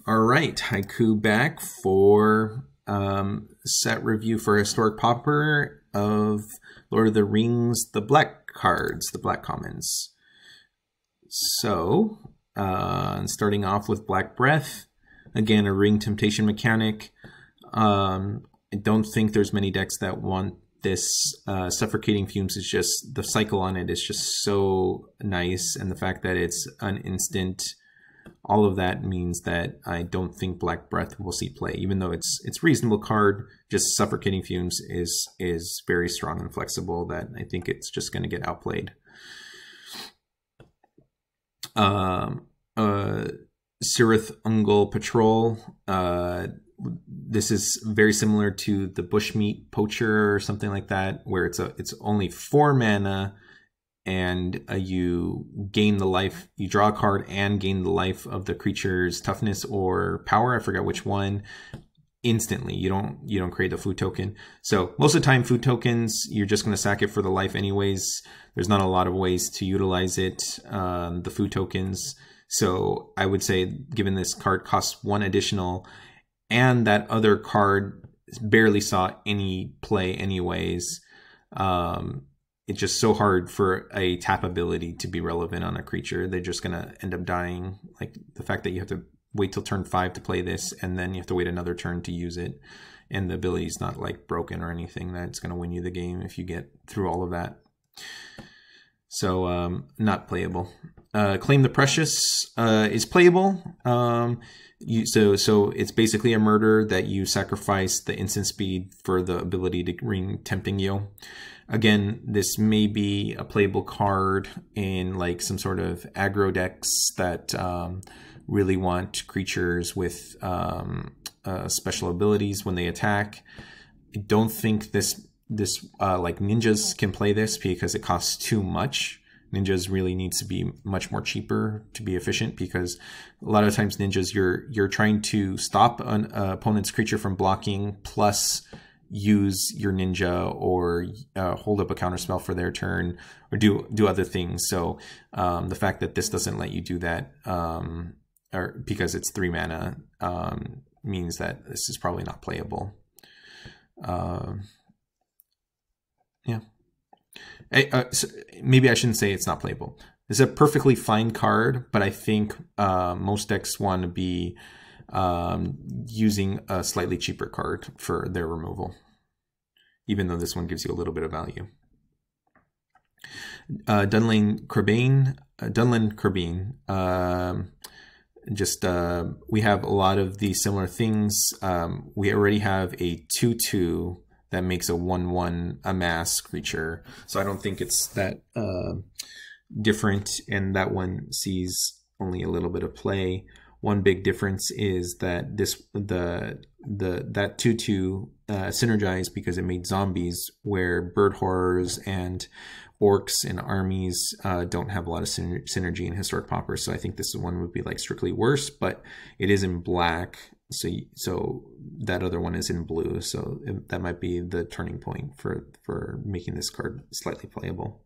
All right, Haiku back for set review for Historic Pauper of Lord of the Rings, the black cards, the black commons. So, starting off with Black Breath, again, a Ring Temptation mechanic. I don't think there's many decks that want this. Suffocating Fumes is just, the cycle on it is just so nice, and the fact that it's an instant, all of that means that I don't think Black Breath will see play, even though it's reasonable card. Just Suffocating Fumes is very strong and flexible that I think it's just going to get outplayed. Cirith Ungol Patrol. This is very similar to the Bushmeat Poacher or something like that, where it's only 4 mana, and you gain the life. You draw a card and gain the life of the creature's toughness or power. I forgot which one. Instantly, you don't create the food token. So most of the time, food tokens, you're just going to sack it for the life anyways. There's not a lot of ways to utilize it, the food tokens. So I would say, given this card costs 1 additional, and that other card barely saw any play anyways, it's just so hard for a tap ability to be relevant on a creature. They're just going to end up dying. Like the fact that you have to wait till turn 5 to play this, and then you have to wait another turn to use it, and the ability's not like broken or anything that's going to win you the game if you get through all of that. So not playable. Claim the Precious is playable. So it's basically a murder that you sacrifice the instant speed for the ability to ring Tempting You. Again, this may be a playable card in like some sort of aggro decks that really want creatures with special abilities when they attack. I don't think this like ninjas can play this because it costs too much. Ninjas really needs to be much more cheaper to be efficient, because a lot of times ninjas, you're trying to stop an opponent's creature from blocking, plus use your ninja or hold up a counterspell for their turn, or do other things. So the fact that this doesn't let you do that, or because it's 3 mana, means that this is probably not playable. Yeah. So maybe I shouldn't say it's not playable. It's a perfectly fine card, but I think most decks want to be using a slightly cheaper card for their removal, even though this one gives you a little bit of value. Dunlane Carbine. We have a lot of these similar things. We already have a 2/2 that makes a 1/1 amass creature, so I don't think it's that different, and that one sees only a little bit of play. One big difference is that that 2/2 synergized because it made zombies, where bird horrors and orcs and armies don't have a lot of synergy in Historic Pauper. So I think this one would be like strictly worse, but it is in black. So that other one is in blue, so that might be the turning point for making this card slightly playable.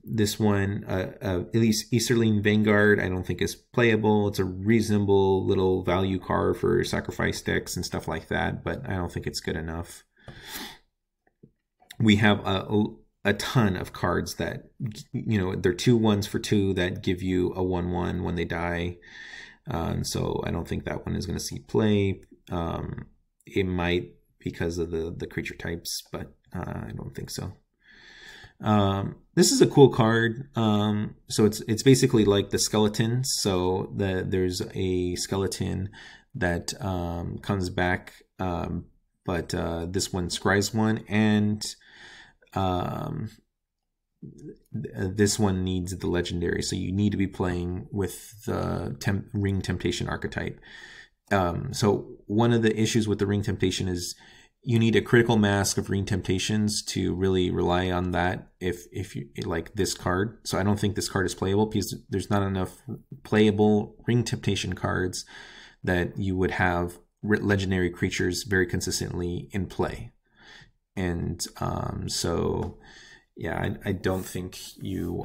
This one, at least Easterling Vanguard, I don't think is playable. It's a reasonable little value card for sacrifice decks and stuff like that, but I don't think it's good enough. We have a ton of cards that, they're 2/1s for 2 that give you a 1/1 when they die. So I don't think that one is going to see play. It might because of the creature types, but I don't think so. This is a cool card. So it's basically like the skeleton. So there's a skeleton that comes back, but this one scries one, and this one needs the legendary, so you need to be playing with the Ring Temptation archetype. So one of the issues with the Ring Temptation is you need a critical mass of Ring Temptations to really rely on that if you like this card. So I don't think this card is playable because there's not enough playable Ring Temptation cards that you would have legendary creatures very consistently in play. And so yeah, I don't think you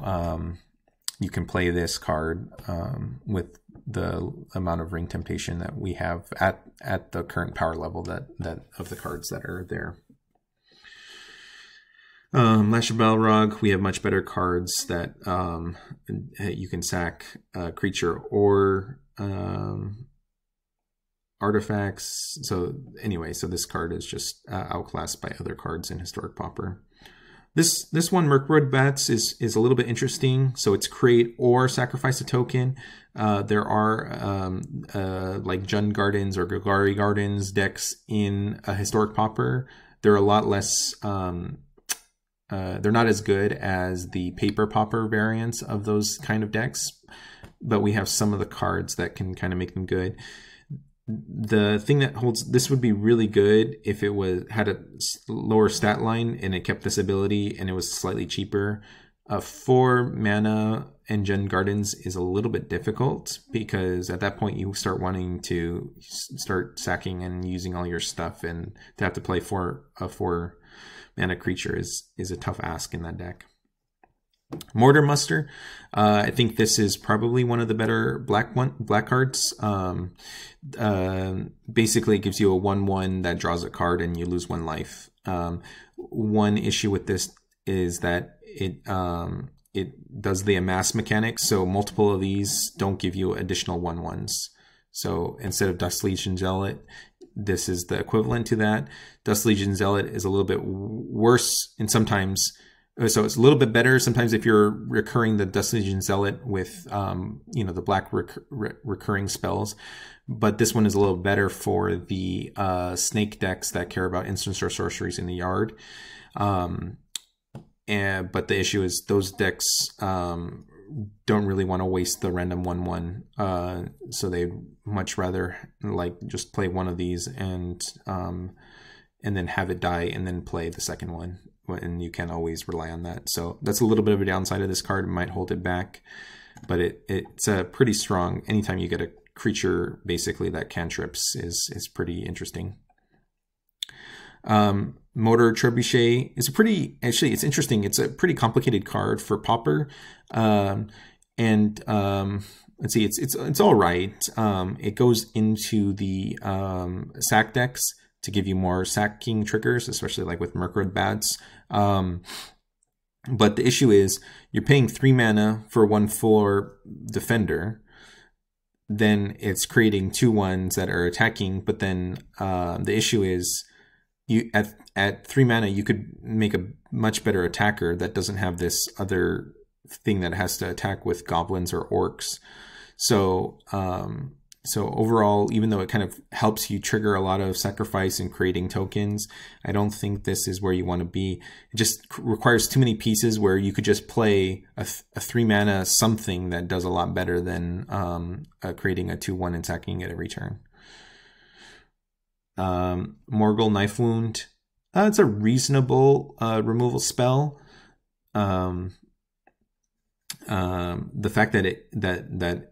you can play this card with the amount of Ring Temptation that we have at the current power level that of the cards that are there. Lash of Balrog, we have much better cards that you can sack creature or artifacts. So anyway, so this card is just outclassed by other cards in Historic Pauper. This one, Mirkwood Bats, is a little bit interesting. So it's create or sacrifice a token. There are like Jund Gardens or Golgari Gardens decks in a Historic Pauper. They're a lot less. They're not as good as the Paper Pauper variants of those kind of decks, but we have some of the cards that can kind of make them good. The thing that holds this would be really good if it had a lower stat line and it kept this ability and it was slightly cheaper. 4 mana and Jund Gardens is a little bit difficult because at that point you start wanting to start sacking and using all your stuff, and to have to play a 4 mana creature is a tough ask in that deck. Mortar Muster, I think this is probably one of the better black cards. Basically, it gives you a 1/1 that draws a card and you lose 1 life. One issue with this is that it does the amass mechanic, so multiple of these don't give you additional 1/1s. So instead of Dust Legion Zealot, this is the equivalent to that. Dust Legion Zealot is a little bit worse, and sometimes. So it's a little bit better sometimes if you're recurring the Dust Legion Zealot with, the black recurring spells. But this one is a little better for the snake decks that care about instants or sorceries in the yard. But the issue is those decks don't really want to waste the random 1/1. So they'd much rather just play one of these and then have it die and then play the second one. And you can't always rely on that. So that's a little bit of a downside of this card. It might hold it back, but it's pretty strong. Anytime you get a creature basically that cantrips is pretty interesting. Motor Trebuchet is it's interesting. It's a pretty complicated card for Pauper. Let's see, it's all right. It goes into the sack decks to give you more sacking triggers, especially like with Mirkwood Bats. But the issue is you're paying 3 mana for 1/4 defender. Then it's creating 2/1s that are attacking. But then the issue is you at 3 mana you could make a much better attacker that doesn't have this other thing that has to attack with goblins or orcs. So overall, even though it kind of helps you trigger a lot of sacrifice and creating tokens, I don't think this is where you want to be. It just requires too many pieces where you could just play a 3 mana something that does a lot better than creating a 2/1 and sacking it every turn. Morgul Knife Wound. It's a reasonable removal spell. The fact that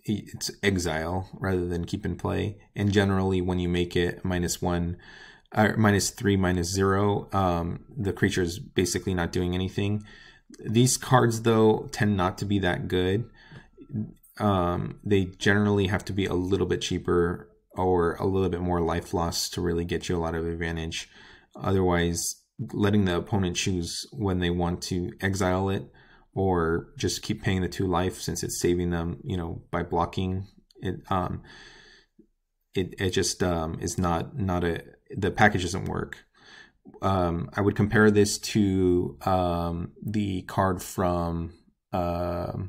it's exile rather than keep in play, and generally when you make it -1 or -3 -0, the creature is basically not doing anything. These cards though tend not to be that good. They generally have to be a little bit cheaper or a little bit more life loss to really get you a lot of advantage. Otherwise, letting the opponent choose when they want to exile it or just keep paying the 2 life since it's saving them, by blocking it. It just is not the package doesn't work. I would compare this to the card from what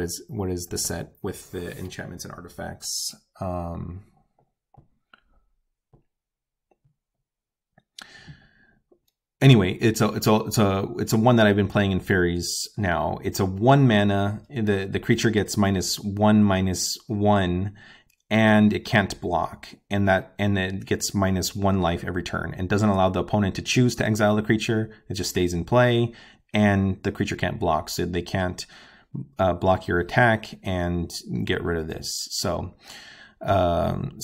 is the set with the enchantments and artifacts? Anyway, it's a one that I've been playing in fairies now. It's a 1 mana. The creature gets -1/-1, and it can't block, and it gets -1 life every turn, and doesn't allow the opponent to choose to exile the creature. It just stays in play, and the creature can't block, so they can't block your attack and get rid of this. So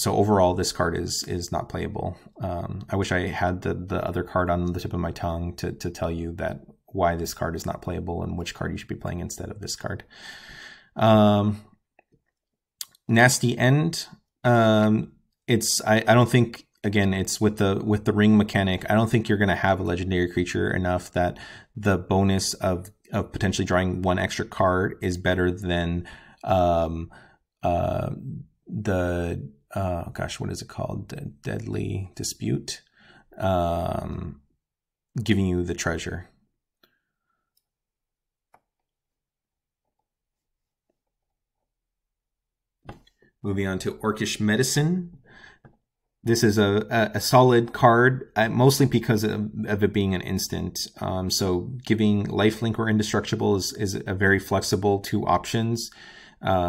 overall, this card is not playable. I wish I had the other card on the tip of my tongue to tell you that why this card is not playable and which card you should be playing instead of this card. Nasty End. I don't think, again, it's with the ring mechanic. I don't think you're going to have a legendary creature enough that the bonus of potentially drawing one extra card is better than the gosh, what is it called? The Deadly Dispute, giving you the treasure. Moving on to Orcish Medicine. This is a solid card, mostly because of it being an instant. So giving lifelink or indestructible is a very flexible two options.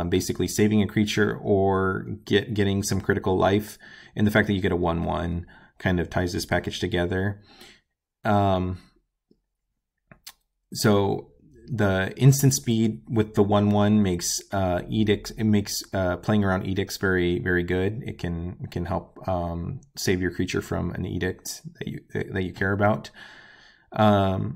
Basically saving a creature or getting some critical life. And the fact that you get a 1/1 kind of ties this package together. So the instant speed with the 1/1 makes edicts. It makes playing around edicts very, very good. It can help save your creature from an edict that you care about. The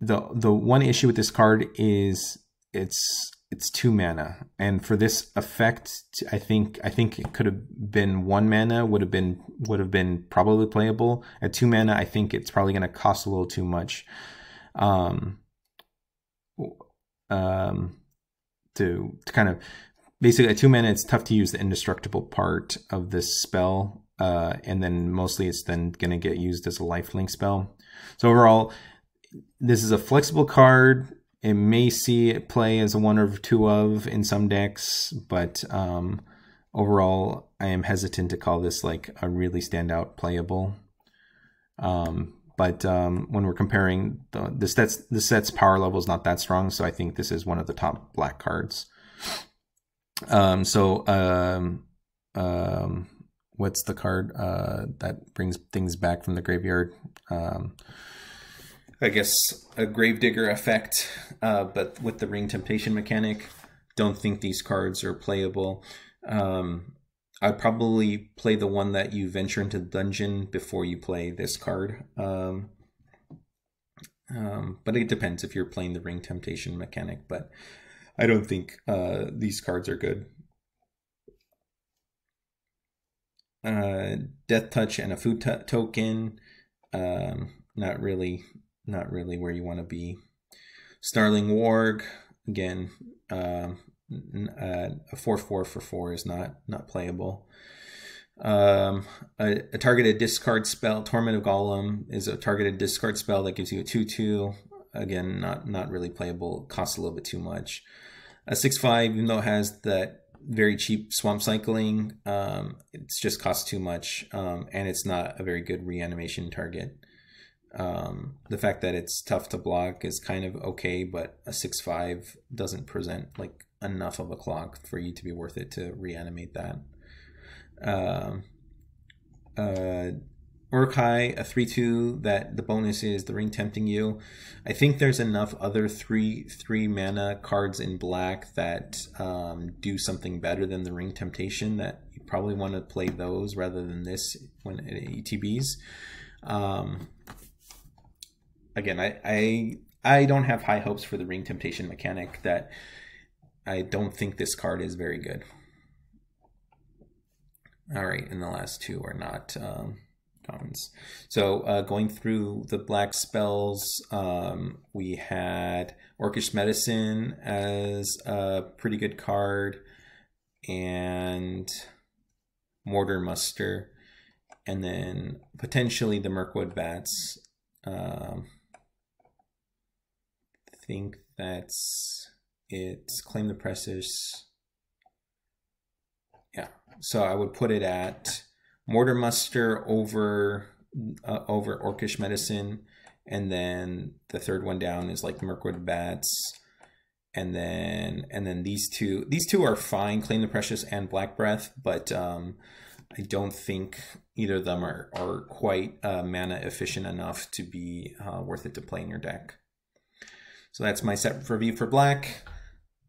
one issue with this card is it's 2 mana, and for this effect, I think it could have been 1 mana would have been probably playable. At 2 mana, I think it's probably going to cost a little too much. To kind of basically at 2 mana, it's tough to use the indestructible part of this spell, and then mostly it's then going to get used as a lifelink spell. So overall, this is a flexible card. It may see it play as a 1 or 2 of in some decks, but overall, I am hesitant to call this like a really standout playable. But when we're comparing the set's power level is not that strong, so I think this is one of the top black cards. What's the card that brings things back from the graveyard? I guess a Gravedigger effect, but with the Ring Temptation mechanic. Don't think these cards are playable. I'd probably play the one that you venture into the dungeon before you play this card. But it depends if you're playing the Ring Temptation mechanic, but I don't think these cards are good. Death Touch and a food token. Not really where you want to be. Snarling Warg, again, a 4/4 for 4 is not playable. A targeted discard spell, Torment of Golem, is a targeted discard spell that gives you a 2/2. Again, not really playable. Costs a little bit too much. A 6/5, even though it has that very cheap swamp cycling, it's just costs too much, and it's not a very good reanimation target. The fact that it's tough to block is kind of okay, but a 6/5 doesn't present like enough of a clock for you to be worth it to reanimate that. Urkai, a 3/2 that the bonus is the ring tempting you. I think there's enough other 3 mana cards in black that do something better than the ring temptation that you probably want to play those rather than this when at ETBs. Again, I don't have high hopes for the Ring Temptation mechanic. That I don't think this card is very good. All right, and the last 2 are not commons. So going through the black spells, we had Orcish Medicine as a pretty good card, and Mortar Muster, and then potentially the Mirkwood Bats. I think that's it. Claim the Precious. Yeah, so I would put it at Mortar Muster over Orcish Medicine, and then the third one down is like Mirkwood Bats, and then these two are fine, Claim the Precious and Black Breath, but I don't think either of them are quite mana efficient enough to be worth it to play in your deck. So that's my set review for black.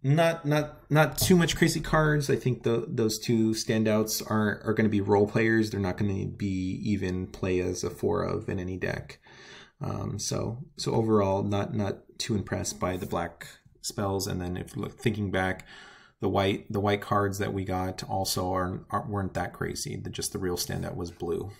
Not too much crazy cards. I think those 2 standouts are going to be role players. They're not going to be even play as a 4 of in any deck. So overall, not too impressed by the black spells. And then if thinking back, the white cards that we got also weren't that crazy. Just the real standout was blue.